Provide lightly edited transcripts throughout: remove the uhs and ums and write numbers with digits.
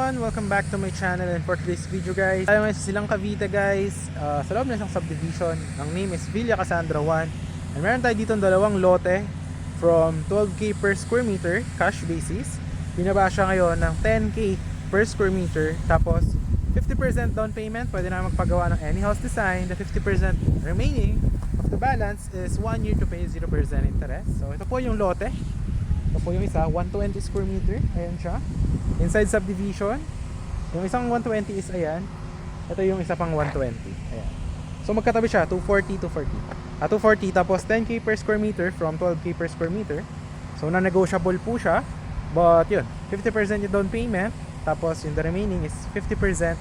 everyone! Welcome back to my channel, and for today's video guys, tayo ngayon sa Silang Cavite guys, sa loob na isang subdivision. Ang name is Villa Cassandra 1, and meron tayo dito dalawang lote from 12k per square meter cash basis. Binaba siya ngayon ng 10k per square meter, tapos 50% down payment, pwede na magpagawa ng any house design. The 50% remaining of the balance is 1 year to pay 0% interest. So ito po yung lote. Ito po yung isa, 120 square meter. Ayan siya. Inside subdivision. Yung isang 120 is ayan. Ito yung isa pang 120. Ayan. So magkatabi siya, 240, 240. Tapos 10k per square meter from 12k per square meter. So na-negotiable po siya. But yun, 50% yung down payment. Tapos yung the remaining is 50%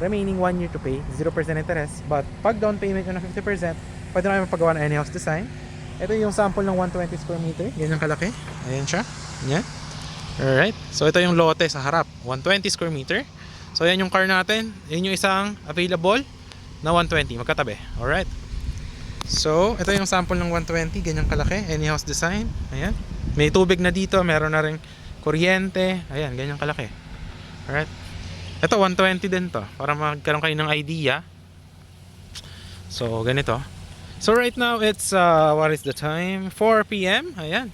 remaining 1 year to pay, 0% interest. But pag down payment yun ng 50%, pwede na kayo magpagawa ng any house design. Ito yung sample ng 120 square meter. Yan yung kalaki. Ayan siya. Yan. Alright. So ito yung lote sa harap. 120 square meter. So yan yung car natin. Yan yung isang available na 120. Magkatabi. Alright. So ito yung sample ng 120. Ganyan kalaki. Any house design. Ayan. May tubig na dito. Meron na rin kuryente. Ayan. Ganyan kalaki. Alright. Ito 120 din to. Para magkaroon kayo ng idea. So ganito. So right now it's what is the time? 4 PM. Ayan.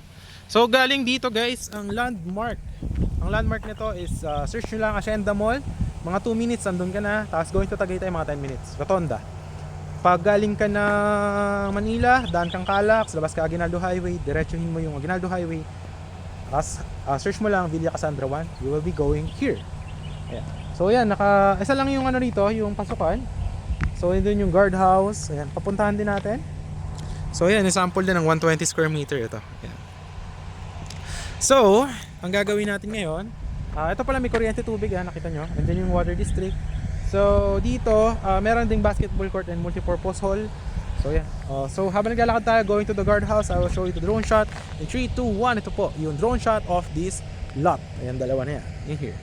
So galing dito guys ang landmark. Ang landmark nito is search nyo lang Hacienda Mall. Mga 2 minutes andun ka na. Tapos going to Tagaytay mga 10 minutes. Rotonda. Pag galing ka na Manila, daan kang Calax, labas ka Aguinaldo Highway, diretsuhin mo yung Aguinaldo Highway. Tapos search mo lang Villa Cassandra 1. You will be going here. Ayan. So ayan, isa lang yung ano dito, yung pasukan. So yun yung guardhouse. Ayan, papuntahan din natin. So ayan, sample din ng 120 square meter ito. Ayan. So, ang gagawin natin ngayon, ito pala may kuryente tubig, nakita nyo. And then yung water district. So dito, meron ding basketball court and multipurpose hall. So ayan. So habang naglalakad tayo going to the guardhouse, I will show you the drone shot. In 3, 2, 1, ito po yung drone shot of this lot. Ayan, dalawa na yan. In here.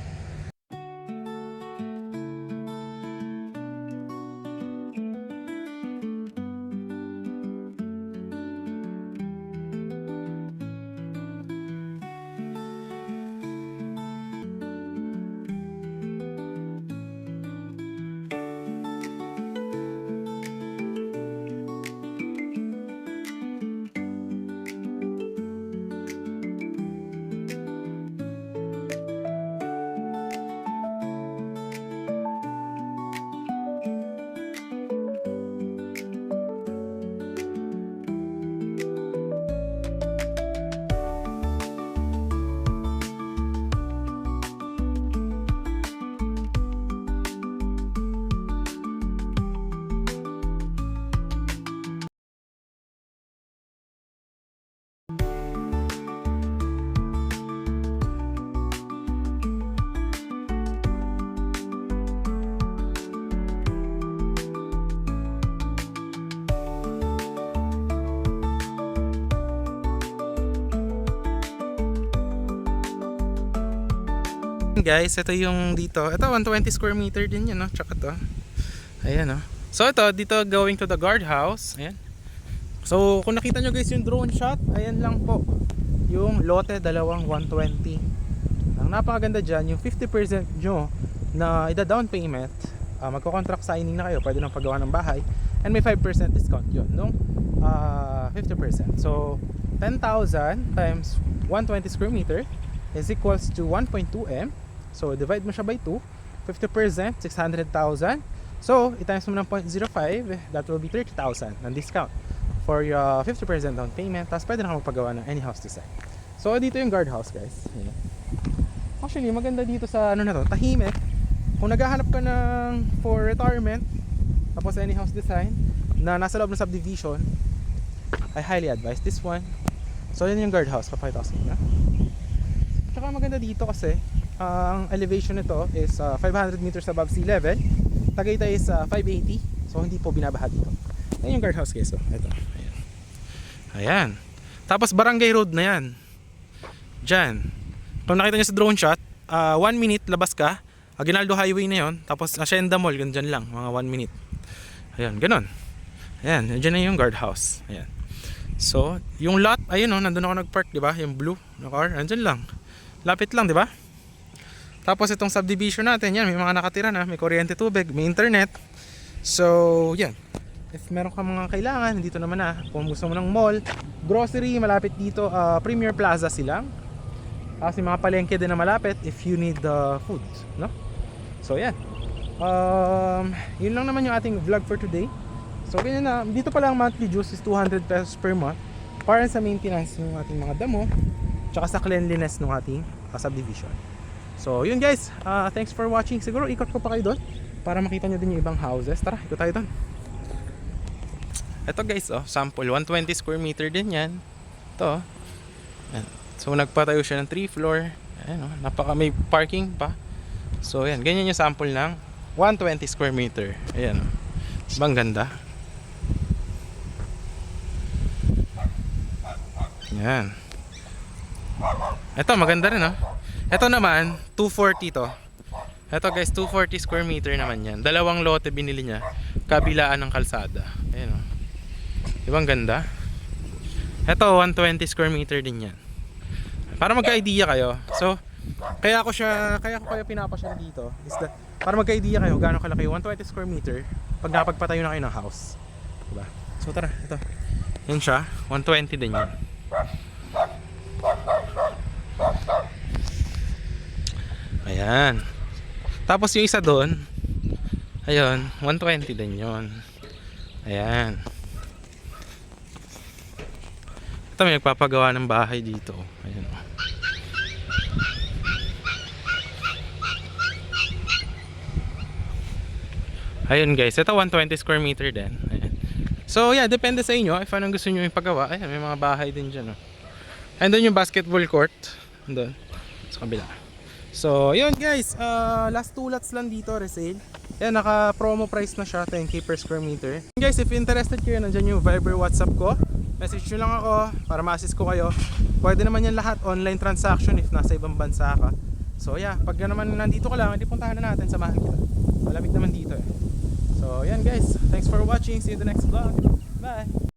Guys, ito yung dito. Ito 120 square meter din yun, no? Tsaka to. Ayan, no? So ito, dito going to the guardhouse. Ayan. So kung nakita nyo guys yung drone shot, ayan lang po. Yung lote, dalawang 120. Ang napakaganda dyan, yung 50% nyo na ida-down payment, magko-contract signing na kayo, pwede nang paggawa ng bahay. And may 5% discount yun, no? 50%. So 10,000 times 120 square meter is equals to 1.2 M. So divide mo siya by 2, 50%, 600,000. So i-times mo ng 0.05, that will be 30,000 ng discount for your 50% down payment. Tapos pwede na magpagawa ng any house design. So dito yung guardhouse guys. Ayan. Actually maganda dito sa ano na to, tahimik. Kung naghahanap ka ng for retirement, tapos any house design na nasa loob ng subdivision, I highly advise this one. So yun yung guardhouse, papakita ko sa inyo. Tsaka maganda dito kasi ang elevation nito is 500 meters above sea level. Tagaytay is 580. So hindi po binabaha dito. Ayan yung guardhouse guys. So, ito. Ayan. Ayan. Tapos barangay road na yan. Diyan. Kung nakita nyo sa drone shot, 1 minute labas ka. Aguinaldo Highway na yon. Tapos Hacienda Mall, ganyan lang. Mga 1 minute. Ayan, ganun. Ayan, dyan na yung guardhouse. Ayan. So, yung lot, ayun nandun ako nag-park, di ba? Yung blue na car, andyan lang. Lapit lang, di ba? Tapos itong subdivision natin, yan, may mga nakatira na, may kuryente, tubig, may internet. So, yan. If meron ka mga kailangan, dito naman na. Kung gusto mo ng mall, grocery, malapit dito, Premier Plaza silang. Kasi mga palengke din na malapit if you need food, no? So, yan. Yun lang naman yung ating vlog for today. So, ganyan na. Dito pala ang monthly dues is 200 pesos per month para sa maintenance ng ating mga damo, tsaka sa cleanliness ng ating subdivision. So, yun guys. Thanks for watching. Siguro ikot ko pa kayo doon para makita nyo din yung ibang houses. Tara, ikot tayo doon. Ito guys, sample. 120 square meter din yan. Ito, yan. So, nagpatayo siya ng 3 floor. Ayan, may parking pa. So, yan. Ganyan yung sample ng 120 square meter. Ayan. Bang ganda. Yan. Ito, maganda rin, Ito naman, 240 to. Ito guys, 240 square meter naman yan. Dalawang lote binili niya. Kabilaan ng kalsada. Ayan, Ibang ganda. Ito, 120 square meter din yan. Para magka-idea kayo. So, kaya ko kayo pinapasyal dito is that para magka-idea kayo gaano kalaki 120 square meter pag napagpatayo na kayo ng house. Diba? So tara, ito. Yan siya, 120 din yan. Ayan. Tapos yung isa doon, ayun, 120 din yon. Ayan. Ito, may nagpapagawa ng bahay dito. Ayan. Ayun guys, ito 120 square meter din. Ayan. So yeah, depende sa inyo if anong gusto nyo ipagawa. Ayan, may mga bahay din dyan. And then yung basketball court doon sa kabila. So yun guys, last 2 lots lang dito resale. Ayan, naka promo price na siya, 10k per square meter. Guys, if interested kayo, nandyan yung Viber, WhatsApp ko. Message nyo lang ako para ma-assist ko kayo. Pwede naman yan lahat, online transaction if nasa ibang bansa ka. So yeah, pag naman nandito ka lang, hindi puntahan na natin, samahan kita. Malamig naman dito So yan guys, thanks for watching. See you in the next vlog. Bye!